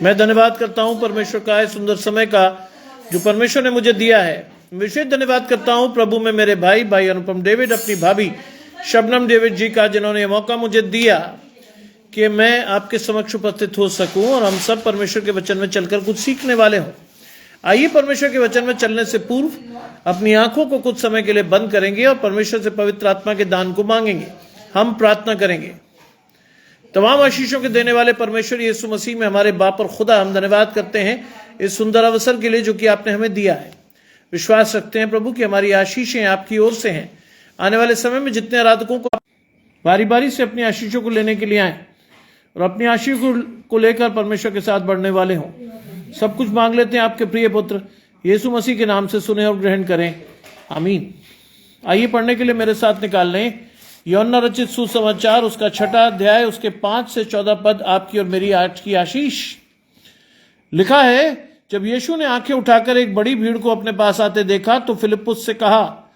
मैं धन्यवाद करता हूं परमेश्वर का इस सुंदर समय का जो परमेश्वर ने मुझे दिया है। विशेष धन्यवाद करता हूं प्रभु में मेरे भाई अनुपम डेविड, अपनी भाभी शबनम डेविड जी का, जिन्होंने ये मौका मुझे दिया कि मैं आपके समक्ष उपस्थित हो सकूं और हम सब परमेश्वर के वचन में चलकर कुछ सीखने वाले हों। आइए परमेश्वर के वचन में चलने से पूर्व अपनी आंखों को कुछ समय के लिए बंद करेंगे और परमेश्वर से पवित्र आत्मा के दान को मांगेंगे। हम प्रार्थना करेंगे। तमाम आशीषों के देने वाले परमेश्वर यीशु मसीह में हमारे बाप और खुदा, हम धन्यवाद करते हैं इस सुंदर अवसर के लिए जो कि आपने हमें दिया है। विश्वास रखते हैं प्रभु कि हमारी आशीषें आपकी ओर से हैं। आने वाले समय में जितने आराधकों को बारी बारी से अपनी आशीषों को लेने के लिए आए और अपनी आशीष को लेकर परमेश्वर के साथ बढ़ने वाले हों, सब कुछ मांग लेते हैं आपके प्रिय पुत्र यीशु मसीह के नाम से, सुने और ग्रहण करें, आमीन। आइए पढ़ने के लिए मेरे साथ निकाल लें यूहन्ना रचित सुसमाचार, उसका 6वां अध्याय, उसके 5 से 14 पद, आपकी और मेरी आज की आशीष। लिखा है, जब यीशु ने आंखें उठाकर एक बड़ी भीड़ को अपने पास आते देखा तो फिलिप्पुस से कहा,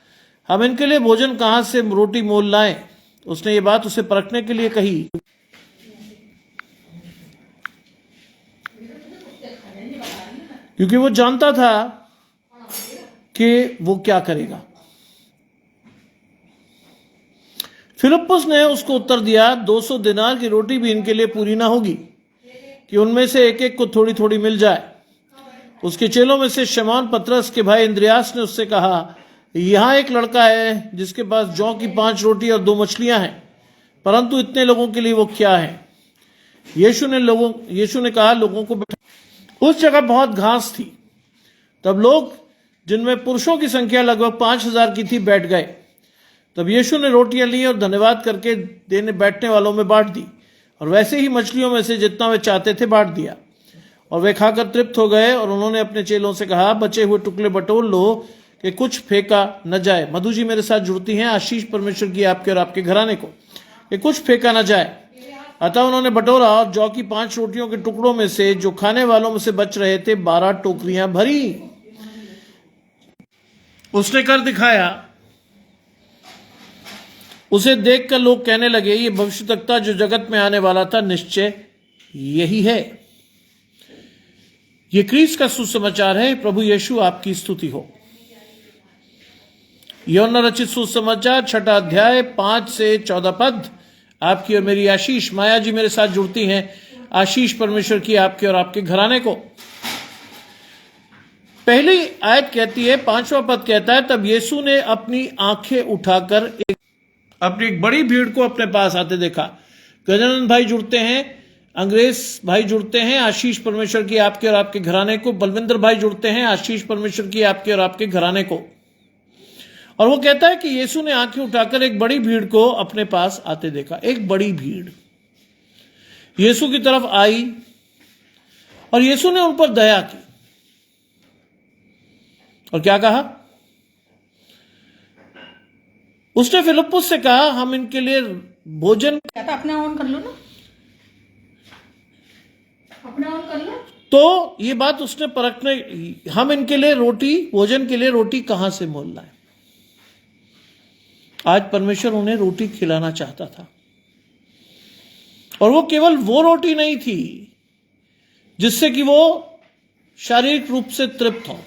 हम इनके लिए भोजन कहां से रोटी मोल लाएं। उसने ये बात उसे परखने के लिए कही, क्योंकि वो जानता था कि वो क्या करेगा। फिलिप्पुस ने उसको उत्तर दिया, 200 दिनार की रोटी भी इनके लिए पूरी ना होगी कि उनमें से एक एक को थोड़ी थोड़ी मिल जाए। उसके चेलों में से शमौन पतरस के भाई इंद्रियास ने उससे कहा, यहां एक लड़का है जिसके पास जौ की 5 रोटी और 2 मछलियां हैं, परंतु इतने लोगों के लिए वो क्या है। यीशु ने कहा, लोगों को बैठा। उस जगह बहुत घास थी। तब लोग, जिनमें पुरुषों की संख्या लगभग 5000 की थी, बैठ गए। तब यीशु ने रोटियां ली और धन्यवाद करके देने बैठने वालों में बांट दी, और वैसे ही मछलियों में से जितना वे चाहते थे बांट दिया। और वे खाकर तृप्त हो गए। और उन्होंने अपने चेलों से कहा, बचे हुए टुकड़े बटोर लो कि कुछ फेंका न जाए। मधु जी मेरे साथ जुड़ती हैं, आशीष परमेश्वर की आपके और आपके घराने को, कि कुछ फेंका न जाए। अतः उन्होंने बटोरा और जौ की 5 रोटियों के टुकड़ों में से जो खाने वालों में से बच रहे थे 12 टोकरियां भरी। उसने कर दिखाया। उसे देखकर लोग कहने लगे, ये भविष्यद्वक्ता जो जगत में आने वाला था, निश्चय यही है। ये क्रीस का सुसमाचार है। प्रभु यीशु आपकी स्तुति हो। यूहन्ना रचित सुसमाचार 6वां अध्याय 5 से 14 पद, आपकी और मेरी आशीष। माया जी मेरे साथ जुड़ती हैं, आशीष परमेश्वर की आपके और आपके घराने को। पहली आयत कहती है, 5वां पद कहता है, तब यीशु ने अपनी आंखें उठाकर अपनी एक बड़ी भीड़ को अपने पास आते देखा। गजानन भाई जुड़ते हैं, अंग्रेज भाई जुड़ते हैं, आशीष परमेश्वर की आपके और आपके घराने को। बलविंदर भाई जुड़ते हैं, आशीष परमेश्वर की आपके और आपके घराने को। और वो कहता है कि यीशु ने आंखें उठाकर एक बड़ी भीड़ को अपने पास आते देखा। एक बड़ी भीड़ यीशु की तरफ आई और यीशु ने उन पर दया की और क्या कहा। उसने फिलिप्पुस से कहा, हम इनके लिए भोजन, अपना ऑन कर लो ना, अपना ऑन कर लो। तो ये बात उसने परखने, हम इनके लिए भोजन के लिए रोटी कहां से मोल लाए। आज परमेश्वर उन्हें रोटी खिलाना चाहता था, और वो केवल वो रोटी नहीं थी जिससे कि वो शारीरिक रूप से तृप्त हो।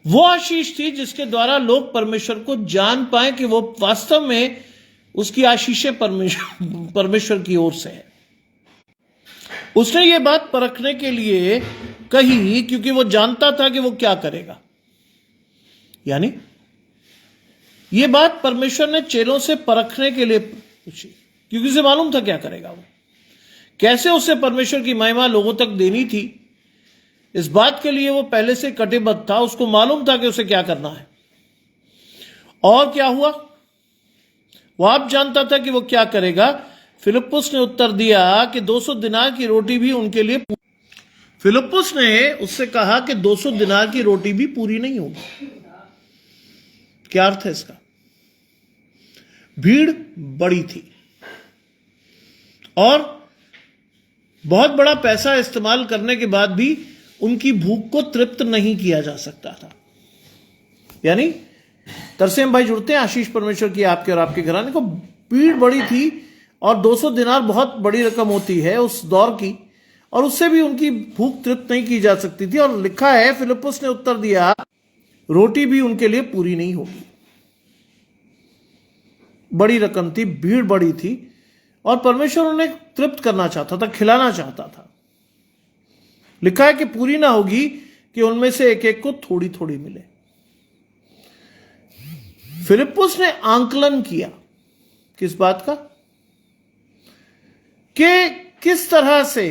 वो आशीष थी जिसके द्वारा लोग परमेश्वर को जान पाए कि वो वास्तव में उसकी आशीषें परमेश्वर की ओर से है। उसने ये बात परखने के लिए कही क्योंकि वो जानता था कि वो क्या करेगा। यानी ये बात परमेश्वर ने चेलों से परखने के लिए पूछी, क्योंकि उसे मालूम था क्या करेगा वो, कैसे उसे परमेश्वर की महिमा लोगों तक देनी थी। इस बात के लिए वो पहले से कटिबद्ध था। उसको मालूम था कि उसे क्या करना है। और क्या हुआ, वो आप जानता था कि वो क्या करेगा। फिलिप्पुस ने उत्तर दिया कि 200 दिनार की रोटी भी उनके लिए। फिलिप्पुस ने उससे कहा कि 200 दिनार की रोटी भी पूरी नहीं होगी। क्या अर्थ है इसका। भीड़ बड़ी थी और बहुत बड़ा पैसा इस्तेमाल करने के बाद भी उनकी भूख को तृप्त नहीं किया जा सकता था। यानी तरसेम भाई जुड़ते हैं, आशीष परमेश्वर की आपके और आपके घराने को। भीड़ बड़ी थी और 200 दिनार बहुत बड़ी रकम होती है उस दौर की, और उससे भी उनकी भूख तृप्त नहीं की जा सकती थी। और लिखा है, फिलिप्पुस ने उत्तर दिया, रोटी भी उनके लिए पूरी नहीं होगी। बड़ी रकम थी, भीड़ बड़ी थी, और परमेश्वर उन्हें तृप्त करना चाहता था, खिलाना चाहता था। लिखा है कि पूरी ना होगी कि उनमें से एक एक को थोड़ी थोड़ी मिले। फिलिप्पुस ने आंकलन किया किस बात का, कि किस तरह से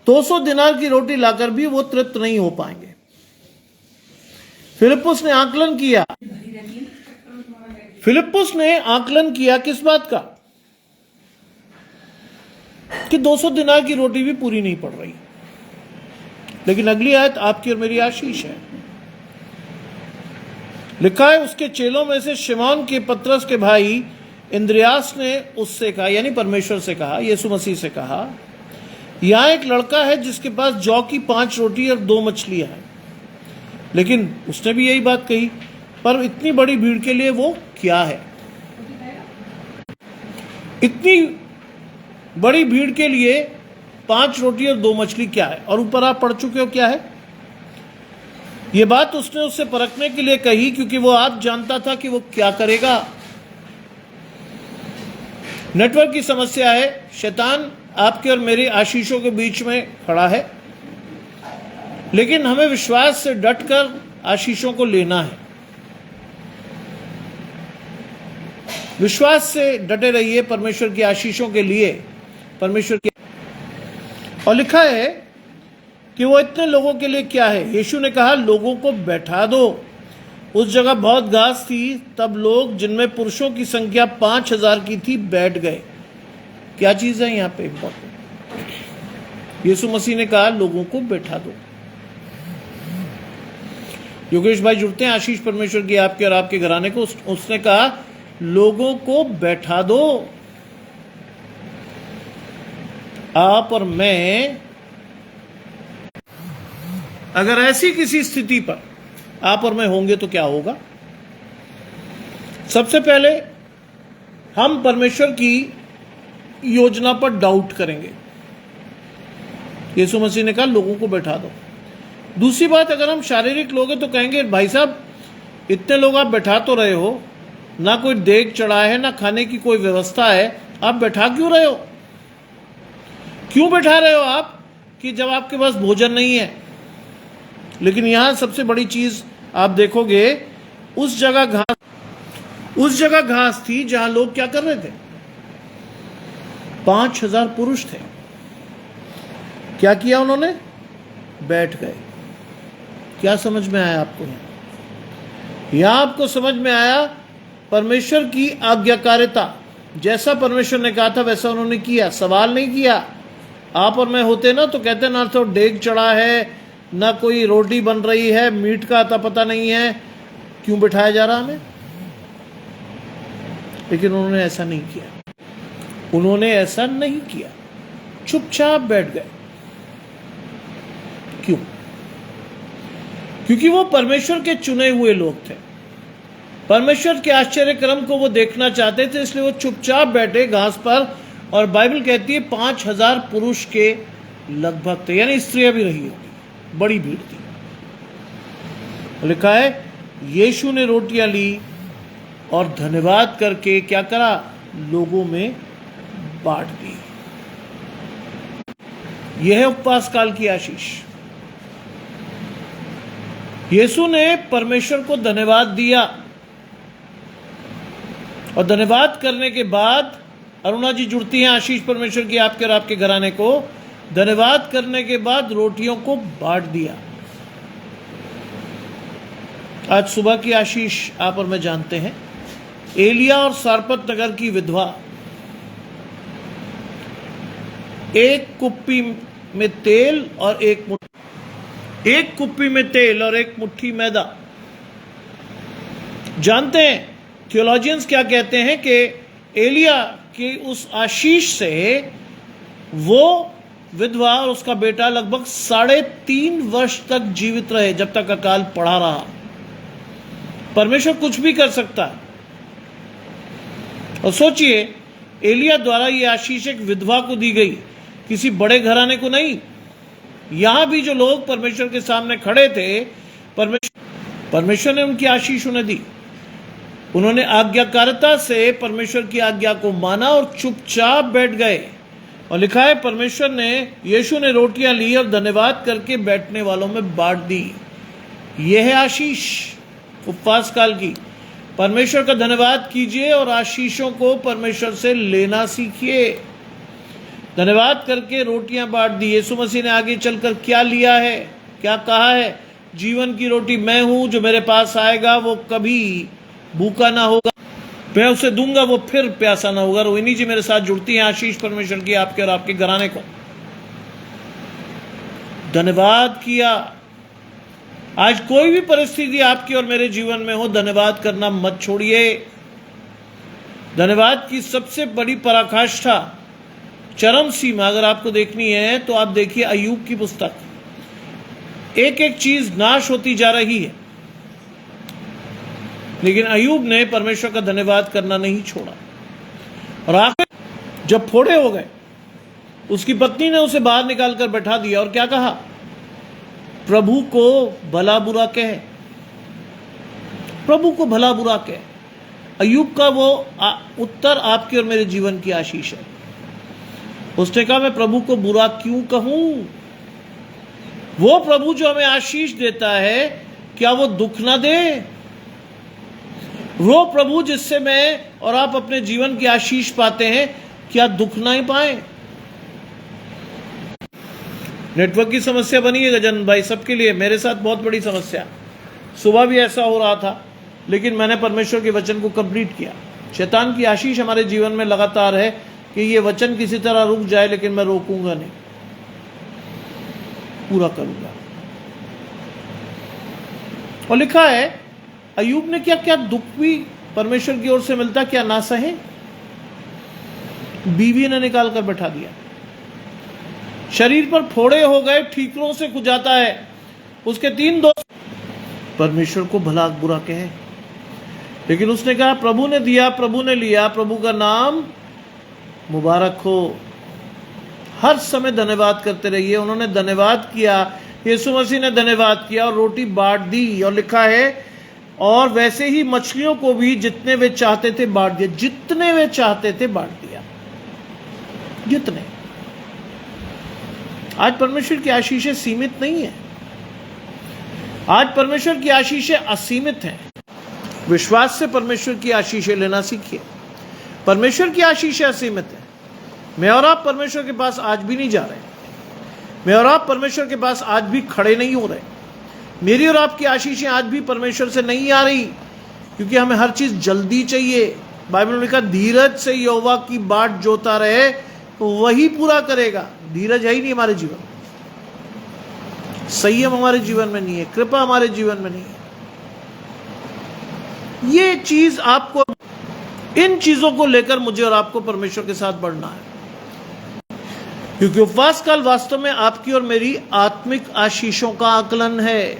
200 दिनार की रोटी लाकर भी वो तृप्त नहीं हो पाएंगे। फिलिप्पुस ने आंकलन किया। फिलिप्पुस ने आंकलन किया किस बात का, कि 200 दिनार की रोटी भी पूरी नहीं पड़ रही। लेकिन अगली आयत आपकी और मेरी आशीष है। लिखा है, उसके चेलों में से शिमोन के पतरस के भाई इंद्रियास ने उससे कहा, यानी परमेश्वर से कहा, यीशु मसीह से कहा, यहां एक लड़का है जिसके पास जौ की 5 रोटी और 2 मछलियां हैं। लेकिन उसने भी यही बात कही, पर इतनी बड़ी भीड़ के लिए वो क्या है? इतनी बड़ी भीड़ के लिए 5 रोटी और 2 मछली क्या है? और ऊपर आप पढ़ चुके हो क्या है। ये बात उसने उससे परखने के लिए कही, क्योंकि वो आप जानता था कि वो क्या करेगा। नेटवर्क की समस्या है। शैतान आपके और मेरी आशीषों के बीच में खड़ा है, लेकिन हमें विश्वास से डटकर आशीषों को लेना है। विश्वास से डटे रहिए परमेश्वर की आशीषों के लिए, परमेश्वर की। और लिखा है कि वो इतने लोगों के लिए क्या है। यीशु ने कहा, लोगों को बैठा दो। उस जगह बहुत घास थी, तब लोग, जिनमें पुरुषों की संख्या 5000 की थी, बैठ गए। क्या चीज है यहां पे इंपॉर्टेंट? यीशु मसीह ने कहा, लोगों को बैठा दो। योगेश भाई जुड़ते हैं, आशीष परमेश्वर की आपके और आपके घराने को। उसने कहा, लोगों को बैठा दो। आप और मैं अगर ऐसी किसी स्थिति पर आप और मैं होंगे तो क्या होगा? सबसे पहले हम परमेश्वर की योजना पर डाउट करेंगे। यीशु मसीह ने कहा, लोगों को बैठा दो। दूसरी बात, अगर हम शारीरिक लोग हैं तो कहेंगे, भाई साहब इतने लोग आप बैठा तो रहे हो, ना कोई देग चढ़ा है, ना खाने की कोई व्यवस्था है, आप बैठा क्यों रहे हो? क्यों बैठा रहे हो आप? कि जब आपके पास भोजन नहीं है। लेकिन यहां सबसे बड़ी चीज आप देखोगे, उस जगह घास थी जहां लोग क्या कर रहे थे? 5000 पुरुष थे। क्या किया उन्होंने? बैठ गए। क्या समझ में आया आपको? यहां आपको समझ में आया परमेश्वर की आज्ञाकारिता। जैसा परमेश्वर ने कहा था वैसा उन्होंने किया, सवाल नहीं किया। आप और मैं होते ना तो कहते ना तो डेग चढ़ा है, ना कोई रोटी बन रही है, मीट का आता पता नहीं है, क्यों बिठाया जा रहा हमें? लेकिन उन्होंने ऐसा नहीं किया। उन्होंने ऐसा नहीं किया, चुपचाप बैठ गए। क्यों? क्योंकि वो परमेश्वर के चुने हुए लोग थे। परमेश्वर के आश्चर्य क्रम को वो देखना चाहते थे, इसलिए वो चुपचाप बैठे घास पर। और बाइबल कहती है 5000 पुरुष के लगभग थे, यानी स्त्रियां भी रही होगी, बड़ी भीड़ थी। लिखा है, यीशु ने रोटियां ली और धन्यवाद करके क्या करा? लोगों में बांट दी। यह है उपवास काल की आशीष। यीशु ने परमेश्वर को धन्यवाद दिया, और धन्यवाद करने के बाद, अरुणा जी जुड़ती हैं, आशीष परमेश्वर की आपके और आपके घराने को। धन्यवाद करने के बाद रोटियों को बांट दिया। आज सुबह की आशीष आप और मैं जानते हैं। एलिया और सारपत नगर की विधवा, एक कुप्पी में तेल और एक कुप्पी में तेल और एक मुट्ठी मैदा। जानते हैं थियोलॉजियंस क्या कहते हैं कि एलिया की उस आशीष से वो विधवा और उसका बेटा लगभग 3.5 वर्ष तक जीवित रहे, जब तक अकाल पड़ा रहा। परमेश्वर कुछ भी कर सकता है। और सोचिए, एलिया द्वारा ये आशीष एक विधवा को दी गई, किसी बड़े घराने को नहीं। यहां भी जो लोग परमेश्वर के सामने खड़े थे, परमेश्वर ने उनकी आशीष उन्हें दी। उन्होंने आज्ञाकारिता से परमेश्वर की आज्ञा को माना और चुपचाप बैठ गए। और लिखा है परमेश्वर ने, यीशु ने रोटियां ली और धन्यवाद करके बैठने वालों में बांट दी। यह है आशीष उपवास काल की। परमेश्वर का धन्यवाद कीजिए और आशीषों को परमेश्वर से लेना सीखिए। धन्यवाद करके रोटियां बांट दी। यीशु मसीह ने आगे चलकर क्या लिया है, क्या कहा है? जीवन की रोटी मैं हूं, जो मेरे पास आएगा वो कभी भूखा ना होगा, मैं उसे दूंगा वो फिर प्यासा ना होगा। रोहिणी जी मेरे साथ जुड़ती हैं। आशीष परमेश्वर की आपके और आपके घराने को। धन्यवाद किया। आज कोई भी परिस्थिति आपकी और मेरे जीवन में हो, धन्यवाद करना मत छोड़िए। धन्यवाद की सबसे बड़ी पराकाष्ठा, चरम सीमा अगर आपको देखनी है तो आप देखिए अय्यूब की पुस्तक। एक एक चीज नाश होती जा रही है, लेकिन अय्यूब ने परमेश्वर का धन्यवाद करना नहीं छोड़ा। और आखिर जब फोड़े हो गए, उसकी पत्नी ने उसे बाहर निकालकर बैठा दिया और क्या कहा? प्रभु को भला बुरा कहे, प्रभु को भला बुरा कहे। अय्यूब का वो उत्तर आपके और मेरे जीवन की आशीष है। उसने कहा मैं प्रभु को बुरा क्यों कहूं? वो प्रभु जो हमें आशीष देता है, क्या वो दुख ना दे? वो प्रभु जिससे मैं और आप अपने जीवन की आशीष पाते हैं, क्या दुख ना ही पाए? नेटवर्क की समस्या बनी है गजन भाई सबके लिए, मेरे साथ बहुत बड़ी समस्या। सुबह भी ऐसा हो रहा था, लेकिन मैंने परमेश्वर के वचन को कंप्लीट किया। शैतान की आशीष हमारे जीवन में लगातार है कि ये वचन किसी तरह रुक जाए, लेकिन मैं रोकूंगा नहीं, पूरा करूंगा। और लिखा है अय्यूब ने क्या क्या दुख भी परमेश्वर की ओर से मिलता, क्या ना सहे? बीवी ने निकाल कर बैठा दिया। शरीर पर फोड़े हो गए, ठीकरों से खुजाता है। उसके 3 दोस्त परमेश्वर को भला बुरा कहे, लेकिन उसने कहा प्रभु ने दिया, प्रभु ने लिया, प्रभु का नाम मुबारक हो। हर समय धन्यवाद करते रहिए। उन्होंने धन्यवाद किया, यीशु मसीह ने धन्यवाद किया और रोटी बांट दी। और लिखा है और वैसे ही मछलियों को भी जितने वे चाहते थे बांट दिया। जितने वे चाहते थे बांट दिया, जितने। आज परमेश्वर की आशीषें सीमित नहीं है, आज परमेश्वर की आशीषें असीमित हैं। विश्वास से परमेश्वर की आशीषें लेना सीखिए। परमेश्वर की आशीषें असीमित है। मैं और आप परमेश्वर के पास आज भी नहीं जा रहे, मैं और आप परमेश्वर के पास आज भी खड़े नहीं हो रहे। मेरी और आपकी आशीषें आज भी परमेश्वर से नहीं आ रही, क्योंकि हमें हर चीज जल्दी चाहिए। बाइबल में लिखा धीरज से यहोवा की बाट जोता रहे तो वही पूरा करेगा। धीरज है ही नहीं हमारे जीवन में, संयम हमारे जीवन में नहीं है, कृपा हमारे जीवन में नहीं है। ये चीज आपको, इन चीजों को लेकर मुझे और आपको परमेश्वर के साथ बढ़ना है, क्योंकि उपवास काल वास्तव में आपकी और मेरी आत्मिक आशीषों का आकलन है,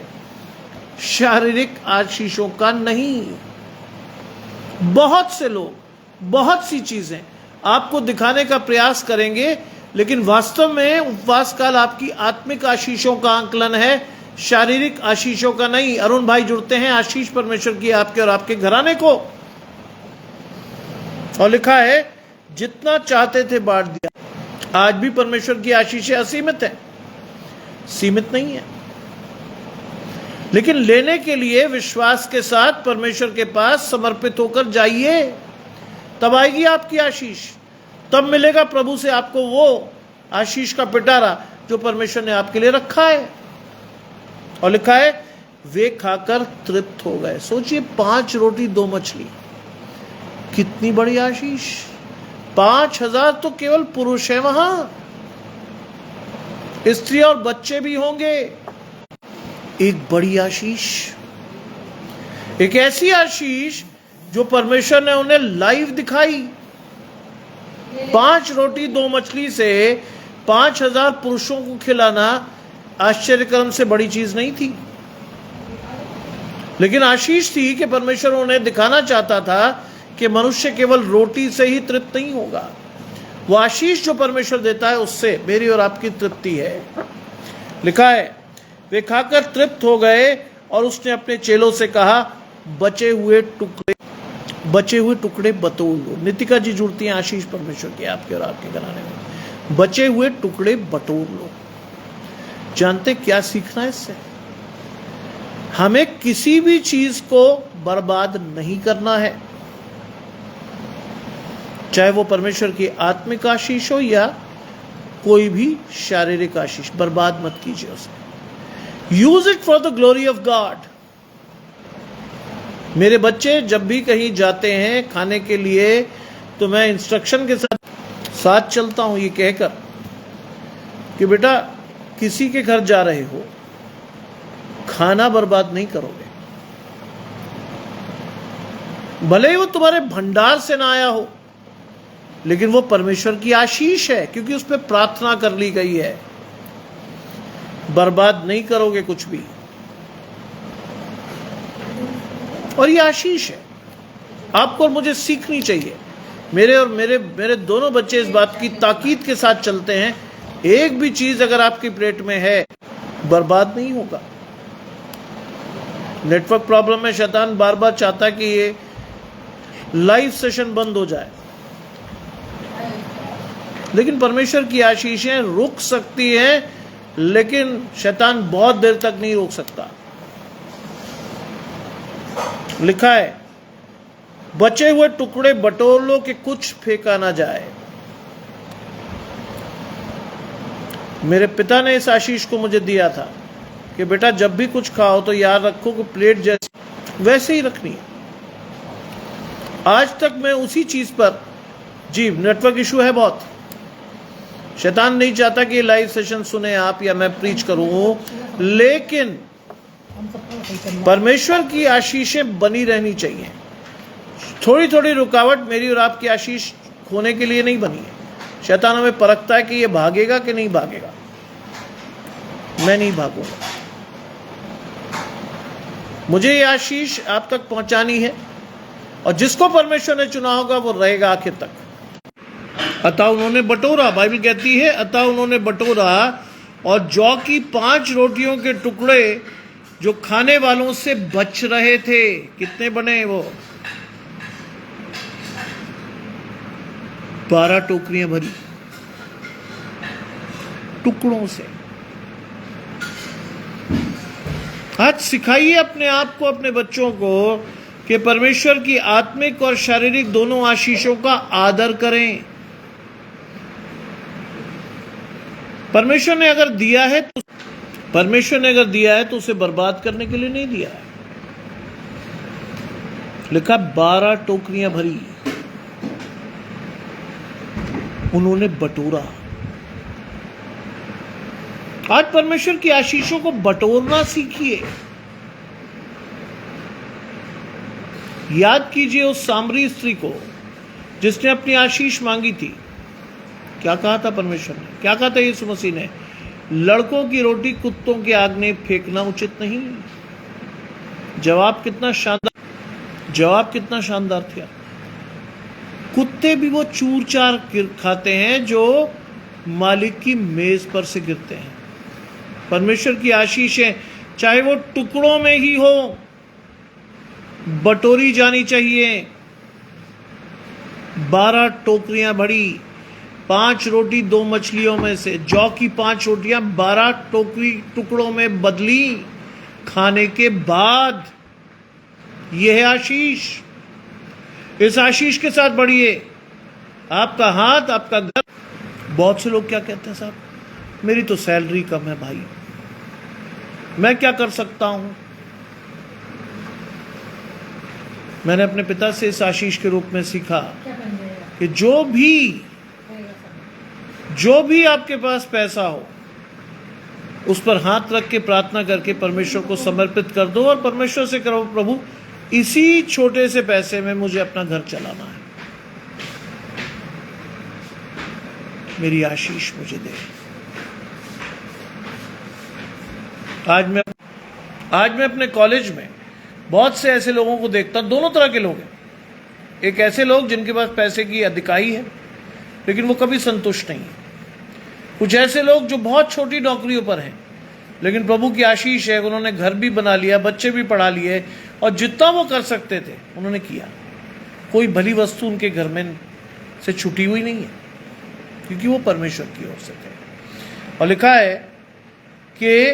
शारीरिक आशीषों का नहीं। बहुत से लोग बहुत सी चीजें आपको दिखाने का प्रयास करेंगे, लेकिन वास्तव में उपवास काल आपकी आत्मिक आशीषों का आकलन है, शारीरिक आशीषों का नहीं। अरुण भाई जुड़ते हैं। आशीष परमेश्वर की आपके और आपके घराने को। और लिखा है जितना चाहते थे बांट दिया। आज भी परमेश्वर की आशीषें असीमित है, सीमित नहीं है, लेकिन लेने के लिए विश्वास के साथ परमेश्वर के पास समर्पित होकर जाइए, तब आएगी आपकी आशीष। तब मिलेगा प्रभु से आपको वो आशीष का पिटारा जो परमेश्वर ने आपके लिए रखा है। और लिखा है वे खाकर तृप्त हो गए। सोचिए 5 रोटी 2 मछली, कितनी बड़ी आशीष। 5000 तो केवल पुरुष है वहां, स्त्री और बच्चे भी होंगे। एक बड़ी आशीष, एक ऐसी आशीष जो परमेश्वर ने उन्हें लाइव दिखाई। 5 रोटी 2 मछली से 5000 पुरुषों को खिलाना आश्चर्यक्रम से बड़ी चीज नहीं थी, लेकिन आशीष थी कि परमेश्वर उन्हें दिखाना चाहता था कि मनुष्य केवल रोटी से ही तृप्त नहीं होगा, वो आशीष जो परमेश्वर देता है उससे मेरी और आपकी तृप्ति है। लिखा है, वे खाकर तृप्त हो गए और उसने अपने चेलों से कहा, बचे हुए टुकड़े बटोर लो। नितिका जी जुड़ती हैं आशीष परमेश्वर की आपके और आपके घराने में। बचे हुए टुकड़े बटोर लो। जानते क्या सीखना है इससे? हमें किसी भी चीज को बर्बाद नहीं करना है, चाहे वो परमेश्वर की आत्मिक आशीष हो या कोई भी शारीरिक आशीष। बर्बाद मत कीजिए उसे। Use it for the glory of God. मेरे बच्चे जब भी कहीं जाते हैं खाने के लिए तो मैं इंस्ट्रक्शन के साथ चलता हूं, ये कहकर कि बेटा किसी के घर जा रहे हो, खाना बर्बाद नहीं करोगे। भले ही वो तुम्हारे भंडार से ना आया हो, लेकिन वो परमेश्वर की आशीष है, क्योंकि उस पर प्रार्थना कर ली गई है। बर्बाद नहीं करोगे कुछ भी, और ये आशीष है। आपको और मुझे सीखनी चाहिए। मेरे और मेरे दोनों बच्चे इस बात की ताकीद के साथ चलते हैं, एक भी चीज अगर आपकी प्लेट में है बर्बाद नहीं होगा। नेटवर्क प्रॉब्लम में शैतान बार बार चाहता है कि ये लाइव सेशन बंद हो जाए, लेकिन परमेश्वर की आशीषें रुक सकती हैं, लेकिन शैतान बहुत देर तक नहीं रोक सकता। लिखा है, बचे हुए टुकड़े बटोर लो कि कुछ फेंका ना जाए। मेरे पिता ने इस आशीष को मुझे दिया था कि बेटा जब भी कुछ खाओ तो याद रखो कि प्लेट जैसे वैसे ही रखनी है। आज तक मैं उसी चीज पर, जी नेटवर्क इशू है बहुत, शैतान नहीं चाहता कि लाइव सेशन सुने आप या मैं प्रीच करूं, लेकिन परमेश्वर की आशीषें बनी रहनी चाहिए। थोड़ी थोड़ी रुकावट मेरी और आपकी आशीष खोने के लिए नहीं बनी है। शैतान हमें परखता है कि ये भागेगा कि नहीं भागेगा। मैं नहीं भागूंगा, मुझे ये आशीष आप तक पहुंचानी है, और जिसको परमेश्वर ने चुना होगा वो रहेगा आखिर तक। अतः उन्होंने बटोरा, बाइबल कहती है अतः उन्होंने बटोरा, और जौ की 5 रोटियों के टुकड़े जो खाने वालों से बच रहे थे, कितने बने वो? 12 टोकरियां भरी टुकड़ों से। आज सिखाइए अपने आप को, अपने बच्चों को कि परमेश्वर की आत्मिक और शारीरिक दोनों आशीषों का आदर करें। परमेश्वर ने अगर दिया है तो उसे बर्बाद करने के लिए नहीं दिया है। लिखा 12 टोकरियां भरी, उन्होंने बटोरा। आज परमेश्वर की आशीषों को बटोरना सीखिए। याद कीजिए उस सामरी स्त्री को जिसने अपनी आशीष मांगी थी। क्या कहा था परमेश्वर ने? क्या कहा था यीशु मसीह ने? लड़कों की रोटी कुत्तों के आग में फेंकना उचित नहीं। जवाब कितना शानदार था। कुत्ते भी वो चूर चार खाते हैं जो मालिक की मेज पर से गिरते हैं। परमेश्वर की आशीषें चाहे वो टुकड़ों में ही हो, बटोरी जानी चाहिए। 12 टोकरियां भरी, 5 रोटी 2 मछलियों में से, जौ की 5 रोटियां 12 टुकड़ों में बदली खाने के बाद। यह है आशीष। इस आशीष के साथ बढ़िए। आपका हाथ, आपका घर। बहुत से लोग क्या कहते हैं, साहब मेरी तो सैलरी कम है भाई, मैं क्या कर सकता हूं। मैंने अपने पिता से इस आशीष के रूप में सीखा कि जो भी आपके पास पैसा हो उस पर हाथ रख के प्रार्थना करके परमेश्वर को समर्पित कर दो, और परमेश्वर से करो, प्रभु इसी छोटे से पैसे में मुझे अपना घर चलाना है, मेरी आशीष मुझे दे। आज मैं अपने कॉलेज में बहुत से ऐसे लोगों को देखता हूं, दोनों तरह के लोग हैं। एक ऐसे लोग जिनके पास पैसे की अधिकाई है, लेकिन वो कभी संतुष्ट नहीं है। कुछ ऐसे लोग जो बहुत छोटी नौकरियों पर हैं, लेकिन प्रभु की आशीष है, उन्होंने घर भी बना लिया, बच्चे भी पढ़ा लिए, और जितना वो कर सकते थे उन्होंने किया। कोई भली वस्तु उनके घर में से छूटी हुई नहीं है, क्योंकि वो परमेश्वर की ओर से थे। और लिखा है कि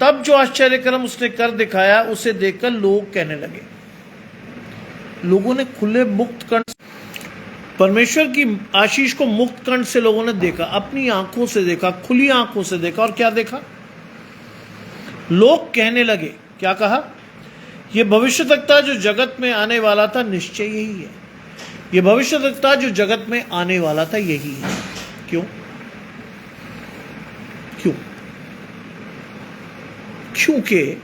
तब जो आश्चर्य कर्म उसने कर दिखाया, उसे देखकर लोग कहने लगे। लोगों ने खुले मुक्त कंठ, परमेश्वर की आशीष को मुक्त कंठ से लोगों ने देखा, अपनी आंखों से देखा, खुली आंखों से देखा। और क्या देखा? लोग कहने लगे, क्या कहा? यह भविष्यद्वक्ता जो जगत में आने वाला था निश्चय यही है। यह भविष्यद्वक्ता जो जगत में आने वाला था यही है। क्यों? क्यों? क्योंकि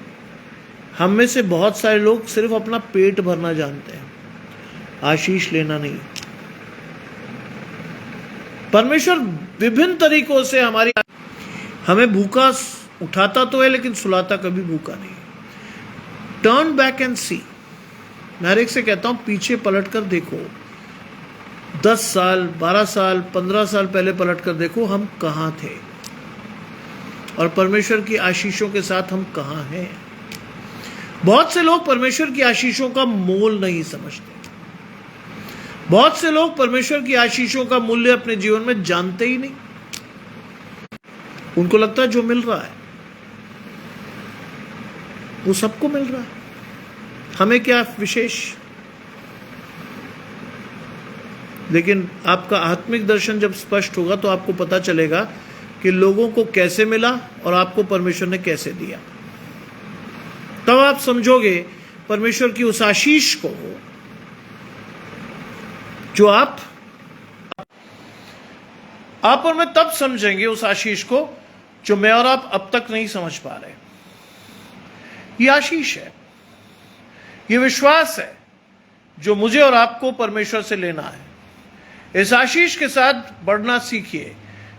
हम में से बहुत सारे लोग सिर्फ अपना पेट भरना जानते हैं, आशीष लेना नहीं। परमेश्वर विभिन्न तरीकों से हमें भूखा उठाता तो है, लेकिन सुलाता कभी भूखा नहीं। टर्न बैक एंड सी। मैं हर एक से कहता हूं, पीछे पलट कर देखो। 10 साल, 12 साल, 15 साल पहले पलट कर देखो, हम कहां थे और परमेश्वर की आशीषों के साथ हम कहां हैं। बहुत से लोग परमेश्वर की आशीषों का मोल नहीं समझते। बहुत से लोग परमेश्वर की आशीषों का मूल्य अपने जीवन में जानते ही नहीं। उनको लगता है जो मिल रहा है वो सबको मिल रहा है, हमें क्या विशेष। लेकिन आपका आत्मिक दर्शन जब स्पष्ट होगा तो आपको पता चलेगा कि लोगों को कैसे मिला और आपको परमेश्वर ने कैसे दिया। तब आप समझोगे परमेश्वर की उस आशीष को जो आप और मैं तब समझेंगे उस आशीष को जो मैं और आप अब तक नहीं समझ पा रहे। ये आशीष है, ये विश्वास है जो मुझे और आपको परमेश्वर से लेना है। इस आशीष के साथ बढ़ना सीखिए,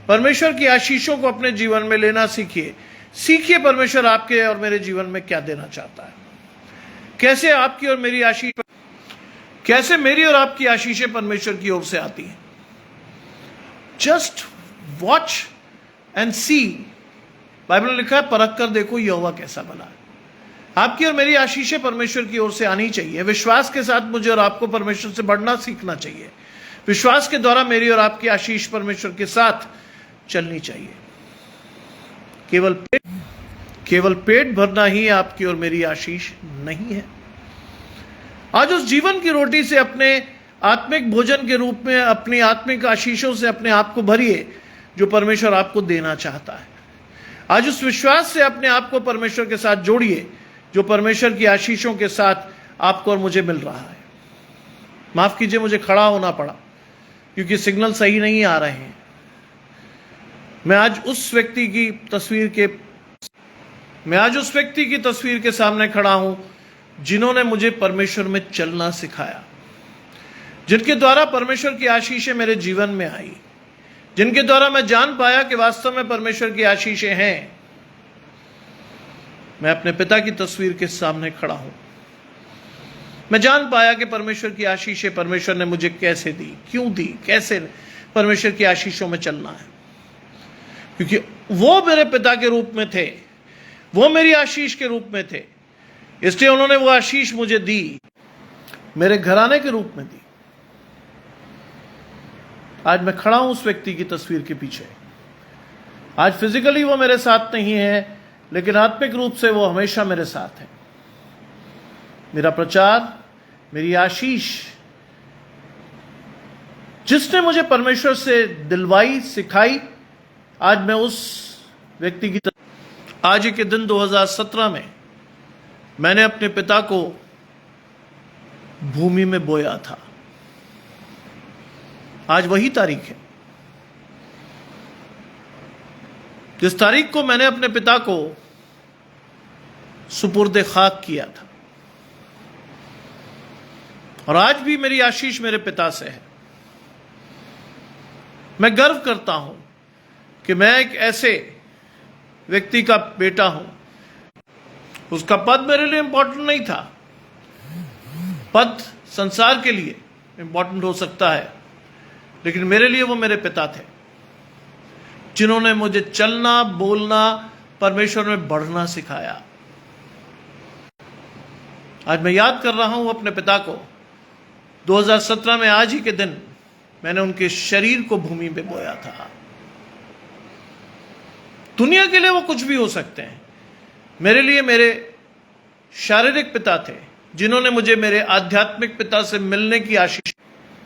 परमेश्वर की आशीषों को अपने जीवन में लेना सीखिए। सीखिए परमेश्वर आपके और मेरे जीवन में क्या देना चाहता है, कैसे आपकी और मेरी आशीष, कैसे मेरी और आपकी आशीषें परमेश्वर की ओर से आती हैं। Just watch and see. Bible में लिखा है, परख कर देखो यहोवा कैसा भला है। आपकी और मेरी आशीषें परमेश्वर की ओर से आनी चाहिए। विश्वास के साथ मुझे और आपको परमेश्वर से बढ़ना सीखना चाहिए। विश्वास के द्वारा मेरी और आपकी आशीष परमेश्वर के साथ चलनी चाहिए। केवल पेट भरना ही आपकी और मेरी आशीष नहीं है। आज उस जीवन की रोटी से अपने आत्मिक भोजन के रूप में अपनी आत्मिक आशीषों से अपने आप को भरिए जो परमेश्वर आपको देना चाहता है। आज उस विश्वास से अपने आप को परमेश्वर के साथ जोड़िए जो परमेश्वर की आशीषों के साथ आपको और मुझे मिल रहा है। माफ कीजिए, मुझे खड़ा होना पड़ा क्योंकि सिग्नल सही नहीं आ रहे हैं। मैं आज उस व्यक्ति की तस्वीर के सामने खड़ा हूं जिन्होंने मुझे परमेश्वर में चलना सिखाया, जिनके द्वारा परमेश्वर की आशीषें मेरे जीवन में आई, जिनके द्वारा मैं जान पाया कि वास्तव में परमेश्वर की आशीषें हैं। मैं अपने पिता की तस्वीर के सामने खड़ा हूं। मैं जान पाया कि परमेश्वर की आशीषें परमेश्वर ने मुझे कैसे दी, क्यों दी, कैसे परमेश्वर की आशीषों में चलना है। क्योंकि वो मेरे पिता के रूप में थे, वो मेरी आशीष के रूप में थे, इसलिए उन्होंने वो आशीष मुझे दी, मेरे घराने के रूप में दी। आज मैं खड़ा हूं उस व्यक्ति की तस्वीर के पीछे। आज फिजिकली वो मेरे साथ नहीं है, लेकिन आत्मिक रूप से वो हमेशा मेरे साथ है। मेरा प्रचार, मेरी आशीष, जिसने मुझे परमेश्वर से दिलवाई, सिखाई, आज मैं उस व्यक्ति की आज के दिन 2017 में मैंने अपने पिता को भूमि में बोया था। आज वही तारीख है जिस तारीख को मैंने अपने पिता को सुपुर्दे खाक किया था। और आज भी मेरी आशीष मेरे पिता से है। मैं गर्व करता हूं कि मैं एक ऐसे व्यक्ति का बेटा हूं। उसका पद मेरे लिए इंपॉर्टेंट नहीं था। पद संसार के लिए इंपॉर्टेंट हो सकता है, लेकिन मेरे लिए वो मेरे पिता थे, जिन्होंने मुझे चलना, बोलना, परमेश्वर में बढ़ना सिखाया। आज मैं याद कर रहा हूं अपने पिता को। 2017 में आज ही के दिन मैंने उनके शरीर को भूमि पे बोया था। दुनिया के लिए वो कुछ भी हो सकते हैं, मेरे लिए मेरे शारीरिक पिता थे, जिन्होंने मुझे मेरे आध्यात्मिक पिता से मिलने की आशीष।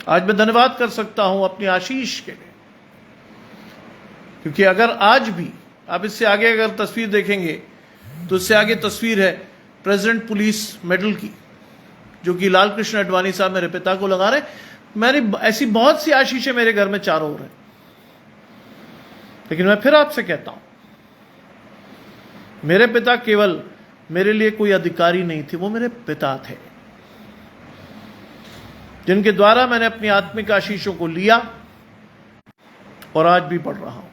आज मैं धन्यवाद कर सकता हूं अपनी आशीष के लिए, क्योंकि अगर आज भी आप इससे आगे अगर तस्वीर देखेंगे तो इससे आगे तस्वीर है प्रेसिडेंट पुलिस मेडल की, जो कि लाल कृष्ण अडवाणी साहब मेरे पिता को लगा रहे। मेरी ऐसी बहुत सी आशीषें मेरे घर में चारों ओर है। लेकिन मैं फिर आपसे कहता हूं, मेरे पिता केवल मेरे लिए कोई अधिकारी नहीं थे, वो मेरे पिता थे, जिनके द्वारा मैंने अपनी आत्मिक आशीषों को लिया और आज भी पढ़ रहा हूं।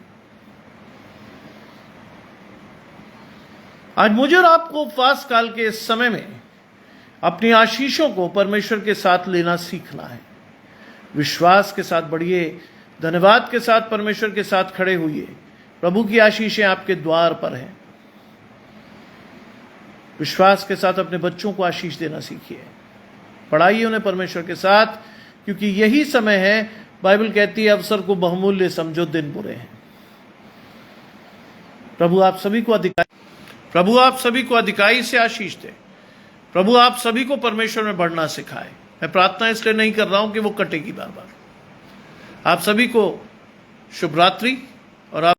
आज मुझे और आपको उपवास काल के इस समय में अपनी आशीषों को परमेश्वर के साथ लेना सीखना है। विश्वास के साथ बढ़िए, धन्यवाद के साथ परमेश्वर के साथ खड़े हुए। प्रभु की आशीषें आपके द्वार पर हैं। विश्वास के साथ अपने बच्चों को आशीष देना सीखिए, पढ़ाइए उन्हें परमेश्वर के साथ, क्योंकि यही समय है, बाइबल कहती है, अवसर को बहुमूल्य समझो, दिन बुरे हैं। प्रभु आप सभी को अधिकारी से आशीष दे। प्रभु आप सभी को परमेश्वर में बढ़ना सिखाए। मैं प्रार्थना इसलिए नहीं कर रहा हूं कि वो कटेगी बार बार। आप सभी को शुभ रात्रि और आप